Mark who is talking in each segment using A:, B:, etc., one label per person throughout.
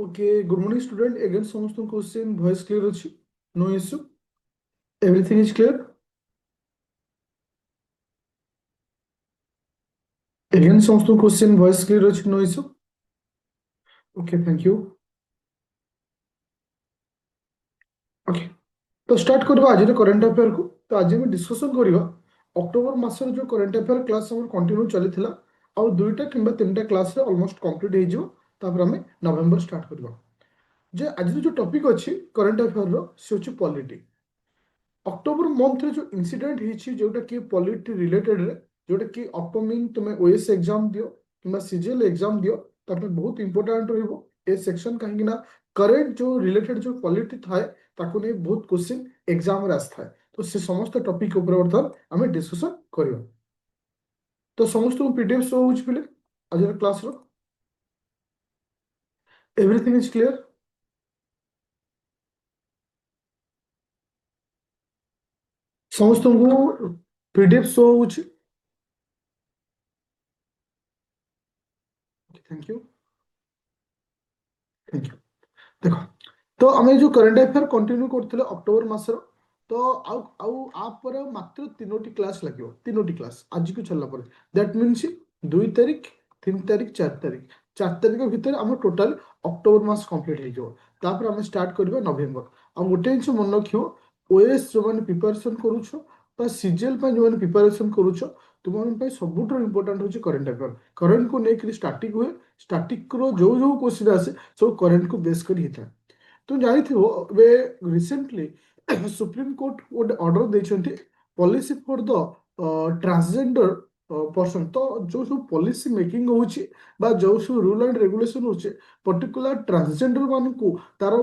A: Okay, good morning, student. Again, समस्त question voice clear अछि. No issue. Everything is clear. Again, समस्त question voice clear अछि. No issue. Okay, thank you. Okay. तो start करबा आज current affair को. तो आज हम डिस्कशन करबा अक्टोबर मासर जो करंट अफेयर क्लास हमर कंटिन्यू चलिथिला और दुईटा किंबा तीनटा क्लास रे ऑलमोस्ट कंप्लीट हे जिवो. तापर हमें नवंबर स्टार्ट करबा. जे आज जो टॉपिक अछि करंट अफेयर रो से अछि पॉलिटी. अक्टोबर मंथ रे जो इंसिडेंट हिची जोटा कि पॉलिटी रिलेटेड रे जोटा कि अपकमिंग तुमे ओएस एग्जाम दियो किंबा सीजीएल एग्जाम दियो तापर बहुत इंपोर्टेंट रहइबो ए सेक्शन काहे ना करंट जो रिलेटेड जो पॉलिटी थाए ताको नै बहुत क्वेश्चन एग्जाम रे आस्थाय. तो से समस्त टॉपिक ऊपर वर्तमान हमें डिस्कशन करियो. तो समस्त पीडीएफ शो होउछ पिले आज क्लास रो एवरीथिंग इज क्लियर. समस्त को पीडीएफ शो होउछ. Thank you. Thank you. देखो तो आम जो करंट अफेयर कंटिन्यू करथिले अक्टोबर मासर. तो आउ आउ आप पर मात्र तीनोटी क्लास लगियो. तीनोटी क्लास आज को छल्ला पर दैट मींस 2 तारिख 3 तारिख 4 तारिख 4 तारिख भीतर हम टोटल अक्टोबर मास कंप्लीट हे जो. तापर हम स्टार्ट करबे नवेम्बर. आ गोटे जिंस मन रखियो ओएस जो माने प्रिपरेशन करूछो बा सीजीएल पे जो माने प्रिपरेशन करूछो तुम मन पे सबुठो इंपोर्टेंट होची करंट अफेयर. करंट को नेक स्टैटिक हुए. स्टैटिक रो जो जो क्वेश्चन आसे सब करंट को बेस कर हिता. तुम जानिथिबो वे रिसेंटली सुप्रीम कोर्ट गोटे ऑर्डर देछंती policy for the transgender person. तो जो सब पॉलिसी मेकिंग होची बा जो सब रूल एंड रेगुलेशन होचे पर्टिकुलर ट्रांसजेंडर मानकू तार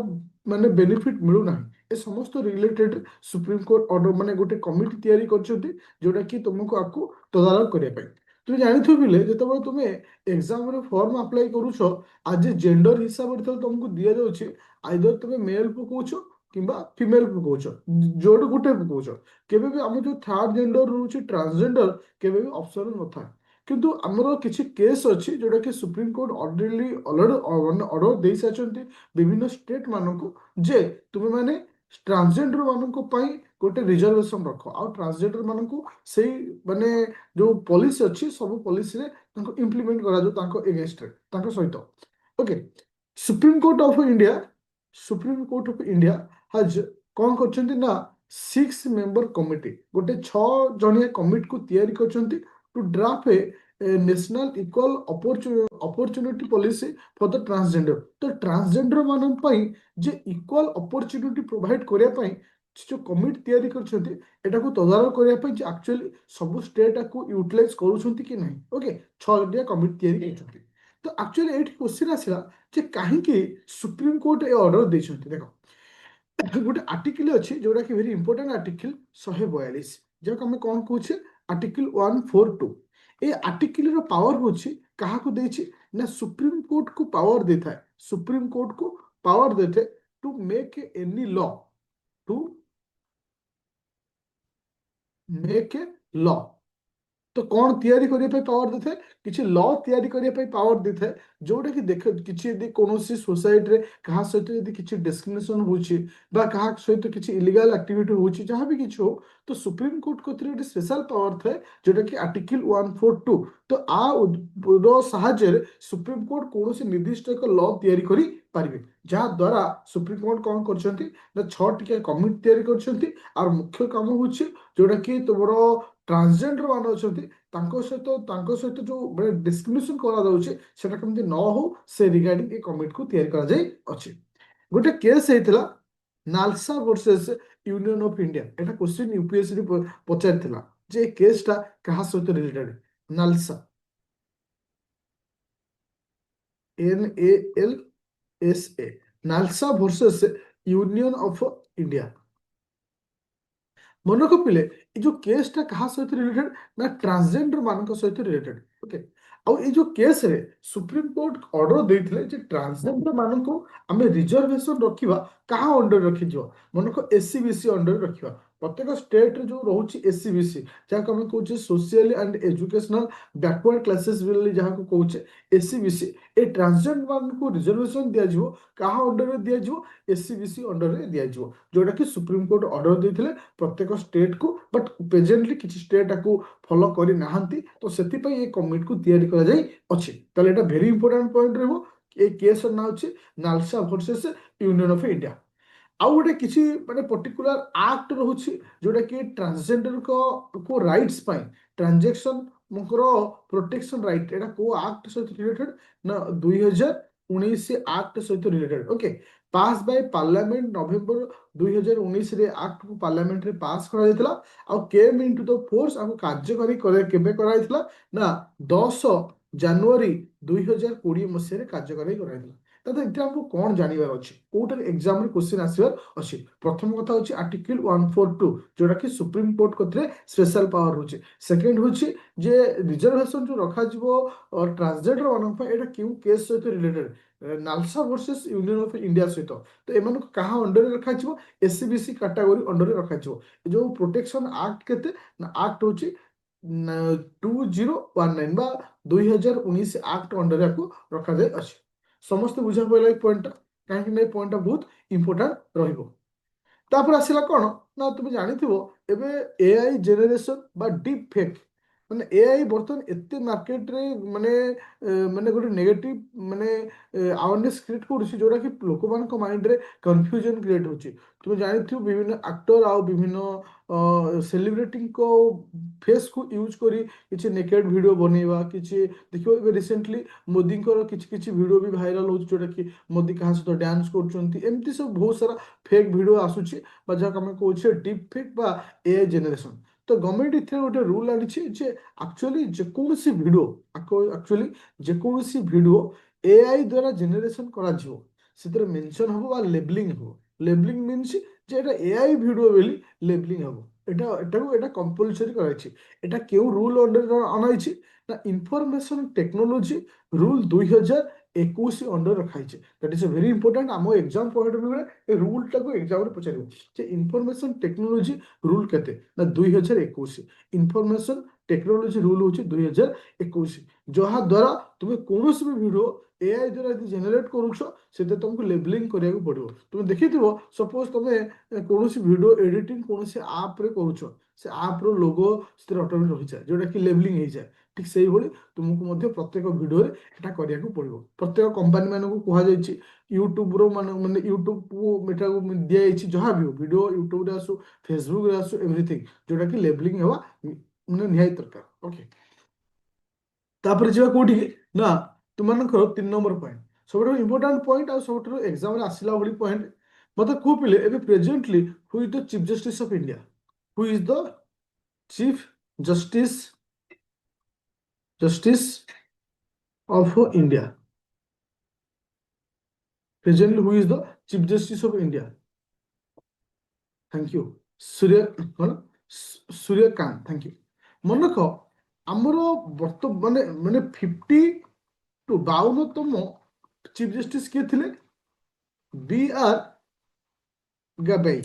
A: माने बेनिफिट मिलु नाही. ए समस्त रिलेटेड सुप्रीम कोर्ट ऑर्डर माने गोटे कमिटी तयारी करछंती जोटा कि तुमको आकू तदारक करिया पई. तुम जानिथिबो बिले जेतबे तुमे एग्जाम रे फॉर्म अप्लाई करूछो आज जेंडर हिसाब रे तुमको दिया जाउची आइदर तुमे मेल पकाउछो किंबा फीमेल पकाउछो जोड गुटे पकाउछो. केबे भी हम जो थर्ड जेंडर रहउची ट्रांसजेंडर केबे भी ऑप्शन न था. किंतु हमरो किछि केस अछि जोटा कि सुप्रीम कोर्ट ऑलरेडी ऑर्डर देइ साचंती विभिन्न स्टेट मानको जे तुमे माने ट्रांसजेंडर मानको पई गोटे रिजर्वेशन रखो आ ट्रांसजेंडर मानको सेई माने जो पॉलिसी अछि सब पॉलिसी रे तांको इंप्लीमेंट करा जो तांको एगेंस्ट रे तांको सहित. Okay. Supreme court of India supreme court of India हज कौन करछंती ना 6 मेंबर कमिटी गोटे 6 जणिया कमिटी को तैयारी करछंती to draft a national equal opportunity policy for the transgender. तो ट्रांसजेंडर मानन पई जे इक्वल अपॉर्चुनिटी प्रोवाइड करिया पई जो कमिटी तैयारी करछंती एटा को तदारक करिया पई जे एक्चुअली सब स्टेट को यूटिलाइज करूछंती कि नहीं. ओके. 6 जणिया कमिटी तैयारी करछंती. तो एक्चुअली एट क्वेश्चन आसिला जे काहेकि सुप्रीम कोर्ट ए ऑर्डर देछंती. देखो गोटे आर्टिकल अछि जोटा कि वेरी इंपोर्टेंट आर्टिकल 142 जेको हम कोन कहूछे आर्टिकल 142. ए आर्टिकल रो पावर होछि काहा को देछि ना सुप्रीम कोर्ट को पावर देता है. सुप्रीम कोर्ट को पावर देते to make any law to make a law. तो कौन तैयारी करिया पे पावर देथे किछि लॉ तैयारी करिया पे पावर देथे जोटा कि देख किछि यदि कोनोसी सोसाइटी रे कहा सहित यदि किछि डिस्क्रिमिनेशन होछि बा कहा सहित किछि इलीगल एक्टिविटी होछि जहां भी किछि हो तो सुप्रीम कोर्ट को एक स्पेशल पावर थे जोटा कि आर्टिकल 142. तो आ रो साहाय्य रे सुप्रीम कोर्ट कोनोसी निर्दिष्ट एक लॉ तैयारी करि पारिबे जहां द्वारा सुप्रीम कोर्ट कोन करछंती ना 6 टिके कमिटी तैयारी करछंती और मुख्य काम होछि जोटा कि तुमरो ट्रांसजेंडर मान अच्छे सहित जो डिस्क्रिमिनेशन करा जाउछे सेटा केमति न हो से रिगार्डिंग ए कमिटी को तैयार करा जाई अछि. गोटे केस हेतिला NALSA versus union of India. एटा क्वेश्चन यूपीएससी रे पचारथिला जे केसटा कहा सहित related. NALSA NALSA NALSA versus union of India. मन रखिले ये जो केसटा कहा सहित रिलेटेड ना ट्रांसजेंडर मान सहित रिलेटेड. ओके. आउ ये जो केस रे सुप्रीम कोर्ट ऑर्डर देथिले जे ट्रांसजेंडर मानको आमे रिजर्वेशन रखिबा कहा अंडर रखि जो मन को एससी बीसी अंडर रखिबा. प्रत्येक स्टेट रे जो रोचे एससीबीसी जहाँ आम कहे social and educational backward classes जहाँ को कहे एससीबीसी ए ट्रांसजेंडर मान को रिजर्वेशन दिज्व क्या अंडर दिज्व एससीबीसी अंडर दिज्व जोटा कि सुप्रीम कोर्ट ऑर्डर देते प्रत्येक स्टेट को बट प्रेजेंटली किसी स्टेट को फॉलो करना तो से कमिटी को तैयारी कर भेरी इंपोर्टाट पॉइंट रहा ए केस ना हूँ NALSA versus union of India आउ गोटे किसी माने पर्टिकुलर एक्ट रोचे जोटा कि ट्रांसजेंडर को राइट्स ट्रांजेक्शन प्रोटेक्शन राइट एटा को एक्ट सहित रिलेटेड ना 2019 एक्ट सहित related okay pass by parliament November 2019 रे एक्ट को पार्लियामेंट रे पास करा जायतला आ केम इनटू द फोर्स आ कार्यकारी करे केबे करा जायतला ना 10 जनवरी 2020 मसीह रे कार्यकारी करा जायतला ताते इथे हमको कौन जानिबार अछि कोटर एग्जाम रे क्वेश्चन आसीबार अछि प्रथम कथा होछि आर्टिकल 142 जोटा कि सुप्रीम कोर्ट कथरे स्पेशल पावर होछि सेकंड होछि जे रिजर्वेशन जो रखा जिवो ट्रांसजेंडर मान पे एटा क्यों केस सहित related NALSA versus union of India सहित तो एमान को कहा अंडर रखा जिवो एससीबीसी कैटेगरी अंडर रखा जिवो जो प्रोटेक्शन एक्ट केते ना एक्ट होछि 2019 बा 2019 एक्ट अंडर को रखा जाय अछि समस्त बुझा पड़ा पॉइंट कहीं पॉइंट बहुत इंपोर्टाट रहिबो तापर आसिला कौन ना तुम जानिथिबो एबे एआई जेनरेशन बा डीप फेक माने एआई बर्तन एते मार्केट रे माने माने गोटे नेगेटिव माने अवेयरनेस क्रिएट करूछि जोरा कि लोक मानक माइंड रे कंफ्यूजन क्रिएट होछि तुम जानिथिबो विभिन्न एक्टर आ विभिन्न सेलिब्रिटी को फेस को यूज करी किछि नेकेड वीडियो बनेबा किछि देखियो एबे रिसेंटली मोदी को किछि किछि वीडियो भी वायरल होछि जोरा कि मोदी कहाँ सहित डांस करछन्ती एमती सब बहुत सारा फेक वीडियो आसुछि बा जहाँ आम कहे डीप फेक बा एआई जेनरेशन तो गवर्नमेंट इथे गोटे रूल आनिछि जे एक्चुअली जेकोसी वीडियो एक्चुअली जेकोसी वीडियो एआई द्वारा जेनरेशन करा जिवो सेतरे मेंशन हबो बा लेबलिंग हबो लेबलिंग मींस जे एटा एआई वीडियो बेली लेबलिंग हबो एटा कंपलसरी कराइछि एटा केउ रूल अंडर अनाइछि ना इंफॉर्मेशन टेक्नोलॉजी रूल 2021 अंडर रखाई that is a very important आम एग्जाम पॉइंट ऑफ व्यू रे रूल टाको एग्जाम रे पचारिबो जे इंफॉर्मेशन टेक्नोलॉजी रूल केते ना 2021 इंफॉर्मेशन टेक्नोलॉजी रूल होची 2021 जहा द्वारा तुमे कोनोसी भी वीडियो एआई द्वारा यदि जेनरेट करूछ सेते तुमको लेबलिंग करिया को पड़िबो तुमे देखिथिबो सपोज तुमे कोनोसी वीडियो एडिटिंग कोनोसी ऐप रे करूछ से ऐप रो लोगो स्थिर ऑटोमेटिक रहि जाय जोटा कि लेबलिंग हो जाय ठीक सेही भली तुमको मध्य प्रत्येक वीडियो रे एटा करिया को पड़िबो प्रत्येक कंपनी माने को कहा जायछि यूट्यूब रो माने यूट्यूब को मेटा को दिया जायछि जहां भी वीडियो यूट्यूब रे आसु फेसबुक रे आसु एवरीथिंग जोटा कि लेबलिंग हेवा माने निहाय दरकार ओके तापर जिवा कोठी ना तुमनकर 3 नंबर पॉइंट सबठो इंपोर्टेंट पॉइंट आ सबठो एग्जाम रे आसिला बडी पॉइंट मते को पिले एबे presently who is the chief justice of India who is the chief justice justice of India presently who is the chief justice of india thank you सूर्य कौन Suryakant thank you मन रख आमर माने माने 52 चीफ जस्टिस किए थे बी आर गवई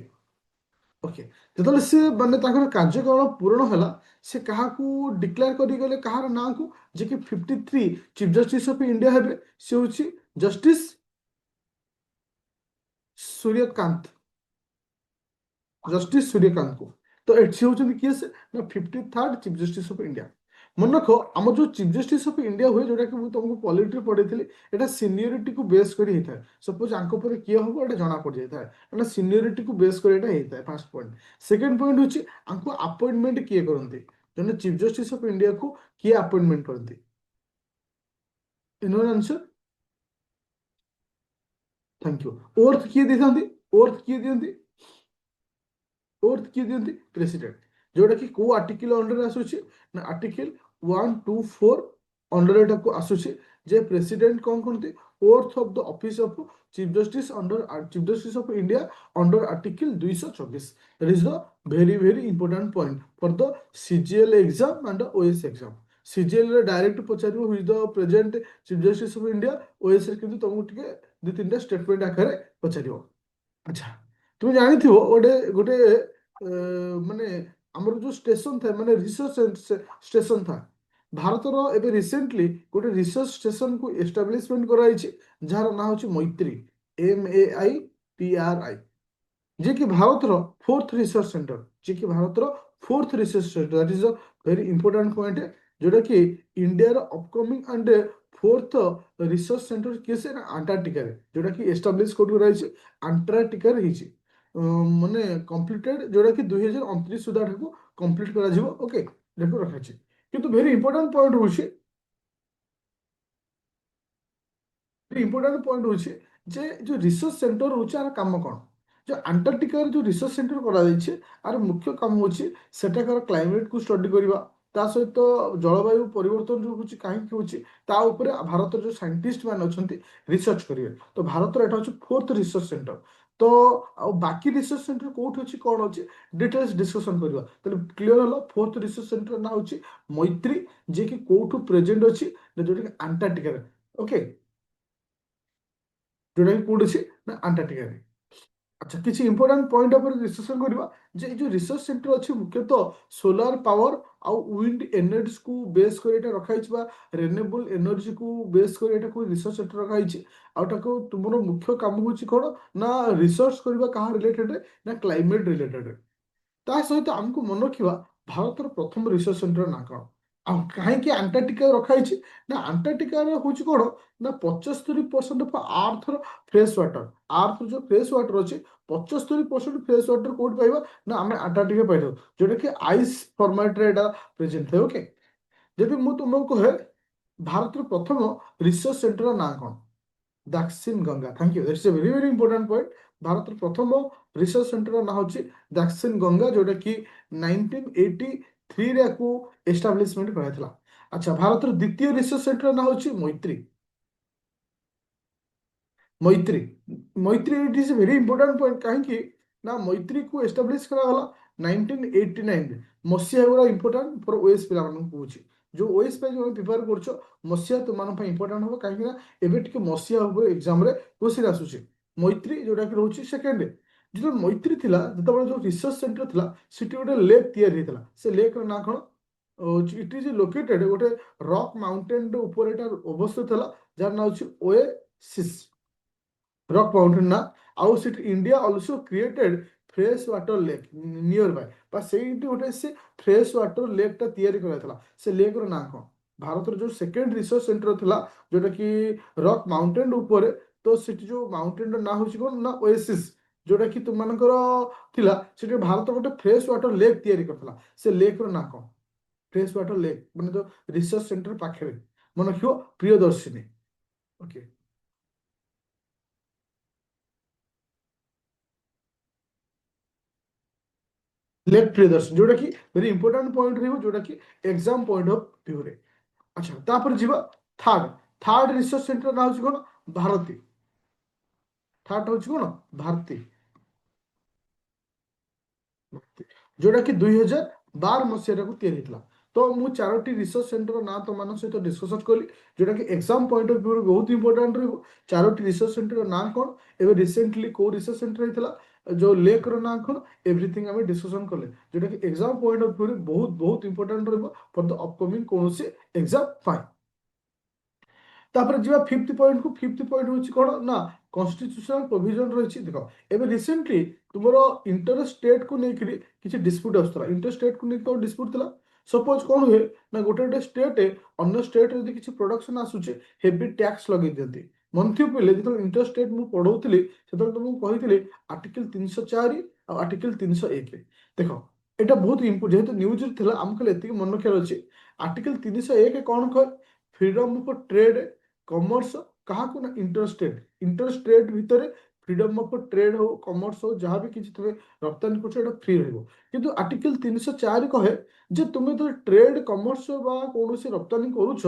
A: ओके जो सी माने कार्यकाल पूर्ण है से क्या डिक्लेयर करगले कहार ना को जे कि 53 चीफ जस्टिस ऑफ इंडिया है से हूँ जस्टिस सूर्यकांत जस्टिस सूर्यकांत को तो एटी होती किए से ना 53rd chief justice of India मन रख आम जो चीफ जस्टिस ऑफ इंडिया हुए जोटा कि तुमको पॉलिटी पढ़ी एटा सीनियरिटी को बेस कर सपोज आंको पर किए हम एटा जना पड़ जाए एटा सीनियरिटी को बेस कर एटा फर्स्ट पॉइंट सेकंड पॉइंट होची आंको अपॉइंटमेंट किए करते जने चीफ जस्टिस ऑफ इंडिया को किए अपॉइंटमेंट करते इनर आंसर थैंक यू ओर्थ किए देते ओर्थ किए दियंती फोर्थ किए दियंती प्रेसिडेंट जोटा कि को आर्टिकल अंडर आसुची ना आर्टिकल 124 अंडर एटा को आसुची जे प्रेसिडेंट कौन करते oath of the office of chief justice under chief justice of India under article 224 that is the very important point for the CGL exam and OS exam CGL रे direct पचारिबो who is the present chief justice of India OS रे किंतु तुमको टिके दु तीनटा statement आकारे पचारिबो अच्छा तुम जानिथिबो गोटे गोटे ମାନେ ଆମର ଯୋଉ ଷ୍ଟେସନ ଥାଏ ମାନେ ରିସର୍ଚ୍ଚ ଷ୍ଟେସନ ଥାଏ ଭାରତର ଏବେ ରିସେଣ୍ଟଲି ଗୋଟେ ରିସର୍ଚ୍ଚ ଷ୍ଟେସନକୁ ଏଷ୍ଟାବ୍ଲିଶମେଣ୍ଟ କରାଯାଇଛି ଯାହାର ନାଁ ହେଉଛି ମୈତ୍ରୀ, MAITRI, ଯିଏକି ଭାରତର ଫୋର୍ଥ ରିସର୍ଚ୍ଚ ସେଣ୍ଟର, ଯିଏକି ଭାରତର fourth research centre. That is ଅ ଭେରି ଇମ୍ପୋର୍ଟାଣ୍ଟ ପଏଣ୍ଟ, ଯୋଉଟାକି ଇଣ୍ଡିଆର upcoming and fourth research centre କିଏ ସେ ଆଣ୍ଟାର୍କଟିକାରେ, ଯୋଉଟାକି ଏଷ୍ଟାବ୍ଲିଶ କୋଉଠି କରାଯାଇଛି ଆଣ୍ଟାର୍କଟିକାରେ ହେଇଛି। ମାନେ କମ୍ପ୍ଲିଟେଡ୍, ଯୋଉଟାକି 2029 ସୁଦ୍ଧା ଏଟାକୁ କମ୍ପ୍ଲିଟ କରାଯିବ। ଓକେ, ଏଟାକୁ ରଖାଯାଇଛି। କିନ୍ତୁ ଭେରି ଇମ୍ପୋର୍ଟାଣ୍ଟ ପଏଣ୍ଟ ହଉଛି ଇମ୍ପୋର୍ଟାଣ୍ଟ ପଏଣ୍ଟ ହଉଛି ଯେ ଯୋଉ ରିସର୍ଚ୍ଚ ସେଣ୍ଟର ରହୁଛି ଆର କାମ କ'ଣ। ଯୋଉ ଆଣ୍ଟାର୍କଟିକାର ଯୋଉ ରିସର୍ଚ୍ଚ ସେଣ୍ଟର କରାଯାଇଛି ଆର ମୁଖ୍ୟ କାମ ହଉଛି ସେଠାକାର କ୍ଲାଇମେଟକୁ ଷ୍ଟଡି କରିବା, ତା ସହିତ ଜଳବାୟୁ ପରିବର୍ତ୍ତନ ଯୋଉ ହଉଛି କାହିଁକି ହଉଛି ତା ଉପରେ ଭାରତର ଯୋଉ ସାଇଣ୍ଟିଷ୍ଟ ମାନେ ଅଛନ୍ତି ରିସର୍ଚ୍ଚ କରିବେ। ତ ଭାରତର ଏଟା ହଉଛି ଫୋର୍ଥ ରିସର୍ଚ୍ଚ ସେଣ୍ଟର। ତ ଆଉ ବାକି ରିସର୍ଚ୍ଚ ସେଣ୍ଟର କୋଉଠି ଅଛି କ'ଣ ଅଛି ଡିଟେଲ୍ସ ଡିସ୍କସନ କରିବା। ତାହେଲେ କ୍ଲିୟର ହେଲା ଫୋର୍ଥ ରିସର୍ଚ୍ଚ ସେଣ୍ଟର ନାଁ ହଉଛି ମୈତ୍ରୀ, ଯିଏକି କୋଉଠୁ ପ୍ରେଜେଣ୍ଟ ଅଛି ନା ଯୋଉଟାକି ଆଣ୍ଟାର୍କଟିକାରେ। ଓକେ, ଯୋଉଟାକି କୋଉଠି ଅଛି ନା ଆଣ୍ଟାର୍କଟିକାରେ। ଆଚ୍ଛା, କିଛି ଇମ୍ପୋର୍ଟାଣ୍ଟ ପଏଣ୍ଟ ଉପରେ ଡିସ୍କସନ କରିବା ଯେ ଏଇ ଯୋଉ ରିସର୍ଚ୍ଚ ସେଣ୍ଟର ଅଛି ମୁଖ୍ୟତଃ ସୋଲାର ପାୱାର ଆଉ ୱିଣ୍ଡ ଏନର୍ଜିକୁ ବେସ୍ କରି ଏଇଟା ରଖାଯାଇଛି, ବା ରେନେବଲ ଏନର୍ଜିକୁ ବେସ୍ କରି ଏଟାକୁ ରିସର୍ଚ୍ଚ ସେଣ୍ଟର ରଖାଯାଇଛି। ଆଉ ଏଟାକୁ ତୁମର ମୁଖ୍ୟ କାମ ହଉଛି କ'ଣ ନା ରିସର୍ଚ୍ଚ କରିବା କାହା ରିଲେଟେଡ୍ ନା କ୍ଲାଇମେଟ ରିଲେଟେଡ୍। ତା ସହିତ ଆମକୁ ମନେ ରଖିବା ଭାରତର ପ୍ରଥମ ରିସର୍ଚ୍ଚ ସେଣ୍ଟର ନାଁ କ'ଣ ଆଉ କାହିଁକି ଆଣ୍ଟାର୍କଟିକା ରଖାଯାଇଛି ନା ଆଣ୍ଟାର୍କଟିକାର ହଉଛି କ'ଣ ନା 75% of Arthur fresh water, Arthur ଯୋଉ ଫ୍ରେଶ ୱାଟର ଅଛି 75% ଫ୍ରେଶ ୱାଟର କୋଉଠି ପାଇବା ନା ଆମେ ଆଣ୍ଟାର୍କଟିକା ପାଇଥାଉ, ଯୋଉଟାକି ଆଇସ୍ ଫର୍ମାଟରେ ଏଟା ପ୍ରେଜେଣ୍ଟ ଥାଏ। ଓକେ, ଯଦି ମୁଁ ତୁମକୁ କହେ ଭାରତର ପ୍ରଥମ ରିସର୍ଚ୍ଚ ସେଣ୍ଟର ନାଁ କ'ଣ, Dakshin Ganga. Thank you, that's a very very important point. ଭାରତର ପ୍ରଥମ ରିସର୍ଚ୍ଚ ସେଣ୍ଟର ନାଁ ହେଉଛି ଦାକ୍ସିନ ଗଙ୍ଗା, ଯୋଉଟାକି 1983ରେ ୟାକୁ ଏଷ୍ଟାବ୍ଲିଶମେଣ୍ଟ କରାଯାଇଥିଲା। ଆଚ୍ଛା, ଭାରତର ଦ୍ୱିତୀୟ ରିସର୍ଚ୍ଚ ସେଣ୍ଟର ନାଁ ହେଉଛି Maitri. Maitri Maitri it is very important point, କାହିଁକି ନା ମୈତ୍ରୀକୁ ଏଷ୍ଟାବ୍ଲିଶ କରାଗଲା 1989 ମସିହା। ଗୁଡ଼ା ଇମ୍ପୋର୍ଟାଣ୍ଟ ଫର ଓଏସ୍ ପିଲାମାନଙ୍କୁ କହୁଛି, ଯୋଉ ଓଏସ୍ ପାଇଁ ଯୋଉ ପ୍ରିପେୟାର କରୁଛ ମସିହା ତୁମମାନଙ୍କ ପାଇଁ ଇମ୍ପୋର୍ଟାଣ୍ଟ ହବ, କାହିଁକି ନା ଏବେ ଟିକେ ମସିହା ଉପରେ ଏକ୍ସାମରେ କ୍ୱେଶ୍ଚିନ୍ ଆସୁଛି। ମୈତ୍ରୀ ଯୋଉଟାକି ରହୁଛି ସେକେଣ୍ଡ, ଯେତେବେଳେ ମୈତ୍ରୀ ଥିଲା ଯେତେବେଳେ ଯୋଉ ରିସର୍ଚ୍ଚ ସେଣ୍ଟର ଥିଲା ସେଠି ଗୋଟେ ଲେକ୍ ତିଆରି ହେଇଥିଲା। ସେ ଲେକ୍ର ନାଁ କ'ଣ, ଇଟ୍ ଇଜ ଲୋକେଟେଡ୍ ଗୋଟେ ରକ୍ ମାଉଣ୍ଟେନ ଉପରେ ଏଟା ଅବସ୍ଥିତ ଥିଲା, ଯାହାର ନାଁ ହେଉଛି ଓଏସିସ୍ ରକ୍ ମାଉଣ୍ଟେନ ନା। ଆଉ ସେଠି India also created fresh water lake near Bai, ବା ସେଇଠି ଗୋଟେ ସେ ଫ୍ରେଶ ୱାଟର ଲେକ୍ ଟା ତିଆରି କରାଯାଇଥିଲା। ସେ ଲେକ୍ ର ନାଁ କ'ଣ, ଭାରତର ଯୋଉ ସେକେଣ୍ଡ ରିସର୍ଚ୍ଚ ସେଣ୍ଟର ଥିଲା ଯୋଉଟା କି ରକ୍ ମାଉଣ୍ଟେନ ଉପରେ, ତ ସେଠି ଯୋଉ ମାଉଣ୍ଟେନ ର ନାଁ ହେଉଛି କ'ଣ ନା ଓଏସିସ୍, ଯୋଉଟା କି ତୁମମାନଙ୍କର ଥିଲା ସେଠି ଭାରତ ଗୋଟେ ଫ୍ରେଶ ୱାଟର ଲେକ୍ ତିଆରି କରିଥିଲା। ସେ ଲେକ୍ ର ନାଁ କ'ଣ, ଫ୍ରେଶ ୱାଟର ଲେକ୍ ମାନେ ଯୋଉ ରିସର୍ଚ୍ଚ ସେଣ୍ଟର ପାଖରେ, ମନେ ରଖିବ ପ୍ରିୟଦର୍ଶିନୀ। ଓକେ, ଲେଫ୍ଟ ପ୍ରିୟଦର୍ଶନ, ଯୋଉଟା କି ଭେରି ଇମ୍ପୋର୍ଟାଣ୍ଟ ପଏଣ୍ଟ ରହିବ, ଯୋଉଟା କି ଏକ୍ସାମ ପଏଣ୍ଟ ଅଫ ଭ୍ୟୁରେ। ଆଚ୍ଛା, ତାପରେ ଯିବା ଥାର୍ଡ ଥାର୍ଡ ରିସର୍ଚ୍ଚ ସେଣ୍ଟର ନାଁ ହେଉଛି କ'ଣ ଭାରତୀ। ଥାର୍ଡ ହେଉଛି କ'ଣ ଭାରତୀ, ଯୋଉଟା କି 2012 ମସିହାକୁ ତିଆରି ହେଇଥିଲା। ତ ମୁଁ ଚାରୋଟି ରିସର୍ଚ୍ଚ ସେଣ୍ଟର ନାଁ ତମମାନଙ୍କ ସହିତ ଡିସ୍କସନ କଲି, ଯୋଉଟା କି ଏକ୍ସାମ ପଏଣ୍ଟ ଅଫ ଭ୍ୟୁରୁ ବହୁତ ଇମ୍ପୋର୍ଟାଣ୍ଟ ରହିବ। ଚାରୋଟି ରିସର୍ଚ୍ଚ ସେଣ୍ଟର ନାଁ କ'ଣ, ଏବେ ରିସେଣ୍ଟଲି କୋଉ ରିସର୍ଚ୍ଚ ସେଣ୍ଟର ହେଇଥିଲା, ଯୋଉ ଲେକ୍ ର ନାଁ କ'ଣ, ଏଭ୍ରିଥିଙ୍ଗ ଆମେ ଡିସ୍କସନ କଲେ, ଯୋଉଟା କି ଏକ୍ସାମ ପଏଣ୍ଟ ଅଫ ଭ୍ୟୁରେ ବହୁତ ବହୁତ ଇମ୍ପୋର୍ଟାଣ୍ଟ ରହିବ ଫର ଦ ଅପକମିଂ କୌଣସି ଏକ୍ସାମ ପାଇଁ। ତାପରେ ଯିବା ଫିଫ୍ଥ ପଏଣ୍ଟକୁ। ଫିଫ୍ଥ ପଏଣ୍ଟ ହେଉଛି କ'ଣ ନା କନଷ୍ଟିଟ୍ୟୁସନାଲ ପ୍ରୋଭିଜନ ରହିଛି। ଦେଖ, ଏବେ ରିସେଣ୍ଟଲି ତୁମର ଇଣ୍ଟର ଷ୍ଟେଟକୁ ନେଇକରି କିଛି ଡିସ୍ପ୍ୟୁଟ ଆସୁଥିଲା। ଇଣ୍ଟର ଷ୍ଟେଟକୁ ନେଇକି କ'ଣ ଡିସ୍ପ୍ୟୁଟ ଥିଲା, ସପୋଜ କ'ଣ ହୁଏ ନା ଗୋଟେ ଗୋଟେ ଷ୍ଟେଟ୍ ଅନ୍ୟ ଷ୍ଟେଟ୍ରେ ଯଦି କିଛି ପ୍ରଡକ୍ସନ ଆସୁଛି ହେଭି ଟ୍ୟାକ୍ସ ଲଗେଇ ଦିଅନ୍ତି। ମନ୍ଥିବ ପିଲେ ଯେତେବେଳେ ଇଣ୍ଟର ଷ୍ଟେଟ୍ ମୁଁ ପଢଉଥିଲି ସେତେବେଳେ ତ ମୁଁ କହିଥିଲି ଆର୍ଟିକଲ 304 ଆଉ ଆର୍ଟିକଲ 301। ଦେଖ, ଏଇଟା ବହୁତ ଯେହେତୁ ନ୍ୟୁଜରେ ଥିଲା ଆମକୁ ଖାଲି ଏତିକି ମନେ ରଖିବାର ଅଛି। ଆର୍ଟିକଲ 301 କ'ଣ କହେ, ଫ୍ରିଡମ ଅଫ ଟ୍ରେଡ କମର୍ସ କାହାକୁ ନା ଇଣ୍ଟର ଷ୍ଟେଟ୍ ଭିତରେ ଫ୍ରିଡମ ଅଫ ଟ୍ରେଡ ହଉ କମର୍ସ ହଉ ଯାହା ବି କିଛି ତୁମେ ରପ୍ତାନି କରୁଛ ଏଟା ଫ୍ରି ରହିବ। କିନ୍ତୁ ଆର୍ଟିକଲ 304 କହେ ଯେ ତୁମେ ଯେତେବେଳେ ଟ୍ରେଡ କମର୍ସ ବା କୌଣସି ରପ୍ତାନି କରୁଛ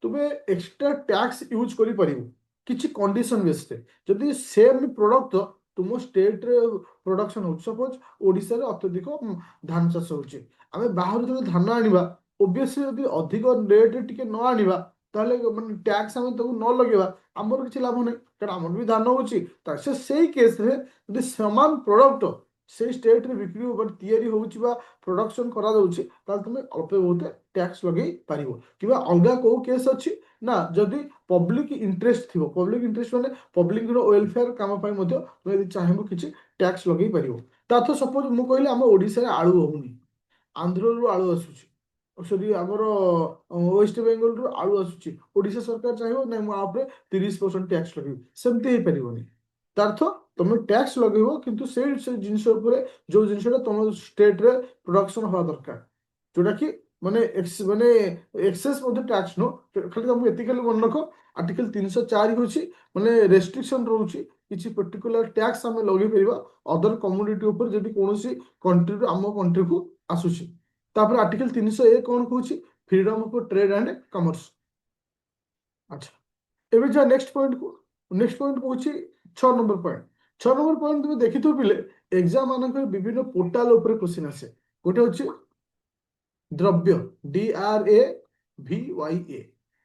A: ତୁମେ ଏକ୍ସଟ୍ରା ଟ୍ୟାକ୍ସ ୟୁଜ୍ କରିପାରିବ କିଛି କଣ୍ଡିସନ ବେସରେ, ଯଦି ସେମ୍ ପ୍ରଡକ୍ଟ ତୁମ ଷ୍ଟେଟ୍ରେ ପ୍ରଡକ୍ସନ ହଉଛି। ସପୋଜ ଓଡ଼ିଶାରେ ଅତ୍ୟଧିକ ଧାନ ଚାଷ ହଉଛି, ଆମେ ବାହାରୁ ଯଦି ଧାନ ଆଣିବା ଓବିୟସଲି ଯଦି ଅଧିକ ରେଟ୍ରେ ଟିକେ ନ ଆଣିବା ତାହେଲେ ମାନେ ଟ୍ୟାକ୍ସ ଆମେ ତାକୁ ନ ଲଗେଇବା ଆମର କିଛି ଲାଭ ନାହିଁ, କାରଣ ଆମର ବି ଧାନ ହଉଛି। ସେ ସେଇ କେସରେ ଯଦି ସମାନ ପ୍ରଡକ୍ଟ সেই স্টেଟ୍ରେ ବିକ୍ରି ତିଆରି ହେଉଛି ବା ପ୍ରଡକ୍ସନ୍ କରାଯାଉଛି ତାହେଲେ ତୁମେ ଅଳ୍ପ ବହୁତ ଟ୍ୟାକ୍ସ ଲଗେଇ ପାରିବ। କିମ୍ବା ଅଲଗା କେଉଁ କେସ୍ ଅଛି ନା ଯଦି ପବ୍ଲିକ ଇଣ୍ଟରେଷ୍ଟ ଥିବ, ପବ୍ଲିକ ଇଣ୍ଟରେଷ୍ଟ ମାନେ ପବ୍ଲିକର ୱେଲଫେୟାର କାମ ପାଇଁ ମଧ୍ୟ ତୁମେ ଯଦି ଚାହିଁବ କିଛି ଟ୍ୟାକ୍ସ ଲଗେଇ ପାରିବ। ତା ତ ସପୋଜ ମୁଁ କହିଲି ଆମ ଓଡ଼ିଶାରେ ଆଳୁ ହଉନି, ଆନ୍ଧ୍ରରୁ ଆଳୁ ଆସୁଛି, ସରି ଆମର ୱେଷ୍ଟ ବେଙ୍ଗଲରୁ ଆଳୁ ଆସୁଛି, ଓଡ଼ିଶା ସରକାର ଚାହିଁବ ନାଇଁ ମୁଁ ଆ ଉପରେ 30% ଟ୍ୟାକ୍ସ ଲଗେଇବି, ସେମିତି ହେଇପାରିବନି। ତା ଅର୍ଥ ତମେ ଟ୍ୟାକ୍ସ ଲଗେଇବ କିନ୍ତୁ ସେ ଜିନିଷ ଉପରେ ଯୋଉ ଜିନିଷଟା ତମ ଷ୍ଟେଟରେ ପ୍ରଡକ୍ସନ ହବା ଦରକାର, ଯୋଉଟା କି ମାନେ ମାନେ ଏକ୍ସେସ୍ ମଧ୍ୟ ଟ୍ୟାକ୍ସ ନୁହଁ। ଖାଲି ତମକୁ ଏତିକି ଖାଲି ମନେ ରଖ, ଆର୍ଟିକଲ 304 ହେଉଛି ମାନେ ରେଷ୍ଟ୍ରିକ୍ସନ ରହୁଛି, କିଛି ପର୍ଟିକୁଲାର ଟ୍ୟାକ୍ସ ଆମେ ଲଗେଇ ପାରିବା ଅଦର କମ୍ୟୁନିଟି ଉପରେ ଯଦି କୌଣସି କଣ୍ଟ୍ରିରୁ ଆମ କଣ୍ଟ୍ରିକୁ ଆସୁଛି। ତାପରେ ଆର୍ଟିକଲ 301 କ'ଣ କହୁଛି, freedom of trade and commerce. ଆଚ୍ଛା, ଏବେ ଯା ନେକ୍ସଟ ପଏଣ୍ଟ କହୁଛି 6 ନମ୍ବର ପଏଣ୍ଟ। 6 ନମ୍ବର ପଏଣ୍ଟ ତୁମେ ଦେଖିଥିବ ପିଲେ ଏକ୍ସାମ ମାନଙ୍କର ବିଭିନ୍ନ ପୋର୍ଟାଲ ଉପରେ କ୍ୱେଶ୍ଚିନ୍ ଆସେ। ଗୋଟେ ହଉଛି ଦ୍ରବ୍ୟ, DRAVYA,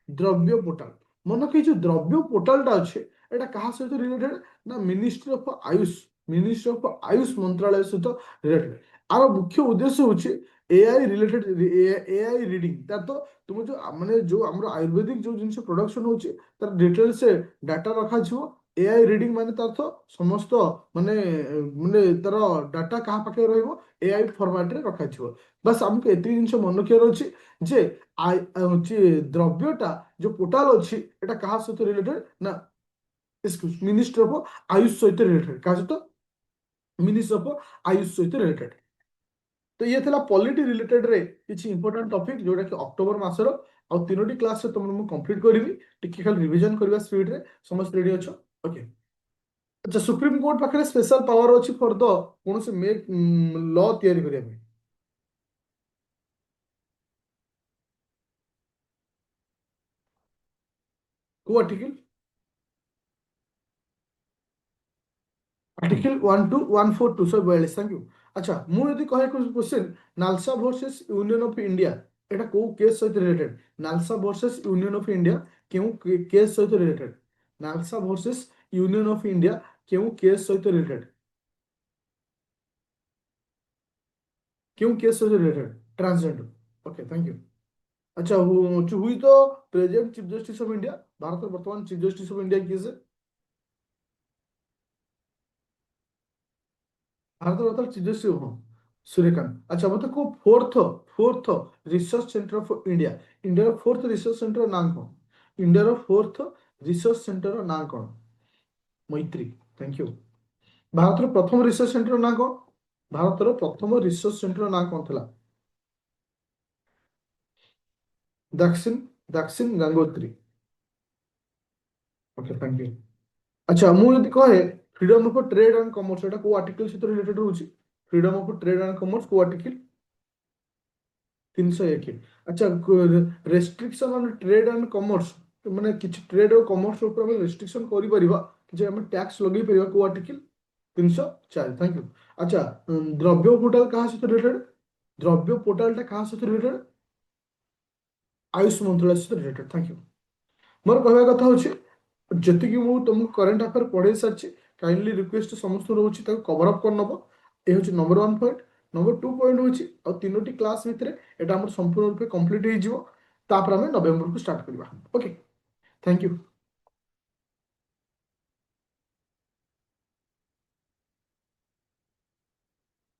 A: ଦ୍ରବ୍ୟ ପୋର୍ଟାଲ। ମନେକ ଏଇ ଯୋଉ ଦ୍ରବ୍ୟ ପୋର୍ଟାଲଟା ଅଛି ଏଇଟା କାହା ସହିତ ରିଲେଟେଡ ନା ministry of Ayush, ministry of Ayush ମନ୍ତ୍ରାଳୟ ସହିତ ରିଲେଟେଡ। ଆର ମୁଖ୍ୟ ଉଦ୍ଦେଶ୍ୟ ହଉଛି ଏଆଇ ରିଲେଟେଡ, ଏଆଇ ରିଡିଂ। ତାର ତ ତୁମ ଯୋଉ ମାନେ ଯୋଉ ଆମର ଆୟୁର୍ବେଦିକ ଯୋଉ ଜିନିଷ ପ୍ରଡକ୍ସନ ହଉଛି ତାର ଡିଟେଲସ ଡାଟା ରଖାଯିବ। ଏଆଇ ରିଡିଂ ମାନେ ତାର ତ ସମସ୍ତ ମାନେ ମାନେ ତାର ଡାଟା କାହା ପାଖରେ ରହିବ, ଏଆଇ ଫର୍ମାଟରେ ରଖାଯିବ। ବାସ୍ ଆମକୁ ଏତିକି ଜିନିଷ ମନେ ରଖିବାର ଅଛି ଯେ ହଉଛି ଦ୍ରବ୍ୟଟା ଯୋଉ ପୋର୍ଟାଲ ଅଛି ଏଟା କାହା ସହିତ ରିଲେଟେଡ ନା ମିନିଷ୍ଟ୍ରି ଅଫ ଆୟୁଷ ସହିତ ରିଲେଟେଡ, କାହା ସହିତ, ମିନିଷ୍ଟ୍ରି ଅଫ ଆୟୁଷ ସହିତ ରିଲେଟେଡ। ତ ଇଏ ଥିଲା ପଲିଟି ରିଲେଟେଡ ରେ କିଛି ଇମ୍ପୋର୍ଟାଣ୍ଟ ଟପିକ ଯୋଉଟା କି ଅକ୍ଟୋବର ମାସର ଆଉ 3ଟି କ୍ଲାସରେ ତମକୁ ମୁଁ କମ୍ପ୍ଲିଟ କରିବି। ଟିକେ ଖାଲି ରିଭିଜନ କରିବା ସ୍ପିଡରେ। ସମସ୍ତେ ରେଡି ଅଛ? ଓକେ। ଆଚ୍ଛା, ସୁପ୍ରିମକୋର୍ଟ ପାଖରେ ସ୍ପେଶାଲ ପାୱାର ଅଛି ଫର ଦ କୌଣସି ମେକ୍ ଲ ତିଆରି କରିବା ପାଇଁ। କୋଉ ଆର୍ଟିକଲ? Article 12142 thank you. अच्छा, ମୁଁ ଯଦି କହେ question NALSA versus union of India, এটা কোଉ কেস সହିତ related? NALSA versus union of India কেউ কেস সହିତ related? NALSA versus union of India কেউ কেস সହିତ রিলেটেড? কেউ কেস সହିତ related? Transgender. Okay thank you. अच्छा, हुई तो present chief justice of India, Bharat वर्तमान चीफ जस्टिस ऑफ इंडिया किए से? भारत वर्तमान चीफ जस्टिस हो सूर्यकांत। अच्छा मतलब को fourth fourth research centre of India, India fourth research centre नाम कौन? इंडिया फोर्थ रिसर्च सेंटर नाम कौन? मैत्री। Thank you. भारत प्रथम रिसर्च सेंटर ना कौन? भारत प्रथम रिसर्च सेंटर ना कौन था? दक्षिण दक्षिण गंगोत्री। Okay thank you. अच्छा, ମୁଁ ଯଦି କହେ freedom of trade and commerce এটা କୋଉ ଆର୍ଟିକଲ ସହିତ ରିଲେଟେଡ ରହୁଛି? Freedom of trade and commerce କୋଉ ଆର୍ଟିକଲ? 301। अच्छा, restriction on trade and commerce ମାନେ କିଛି ଟ୍ରେଡ୍ ଆଉ କମର୍ସ ଉପରେ ଆମେ ରେଷ୍ଟ୍ରିକ୍ସନ କରିପାରିବା, କିଛି ଆମେ ଟ୍ୟାକ୍ସ ଲଗେଇ ପାରିବା, କୋଉ ଆର୍ଟିକଲ? 304। Thank you. अच्छा, ଦ୍ରବ୍ୟ ପୋର୍ଟାଲ କାହା ସହିତ ରିଲେଟେଡ? ଦ୍ରବ୍ୟ ପୋର୍ଟାଲଟା କାହା ସହିତ ରିଲେଟେଡ? ଆୟୁଷ ମନ୍ତ୍ରାଳୟ ସହିତ ରିଲେଟେଡ। Thank you. ମୋର କହିବା କଥା ହଉଛି ଯେତିକି ମୁଁ ତୁମକୁ କରେଣ୍ଟ ଆଫେୟାର ପଢେଇ ସାରିଛି, କାଇଣ୍ଡଲି ରିକ୍ୱେଷ୍ଟ ସମସ୍ତଙ୍କୁ ରହୁଛି ତାକୁ କଭର ଅପ୍ କରିନେବ। ଏ ହେଉଛି ନମ୍ବର 1 ପଏଣ୍ଟ। ନମ୍ବର 2 ପଏଣ୍ଟ ହେଉଛି ଆଉ 3ଟି କ୍ଲାସ୍ ଭିତରେ ଏଇଟା ଆମର ସମ୍ପୂର୍ଣ୍ଣ ରୂପେ କମ୍ପ୍ଲିଟ୍ ହେଇଯିବ। ତାପରେ ଆମେ ନଭେମ୍ବରକୁ ଷ୍ଟାର୍ଟ କରିବା। Okay, thank you.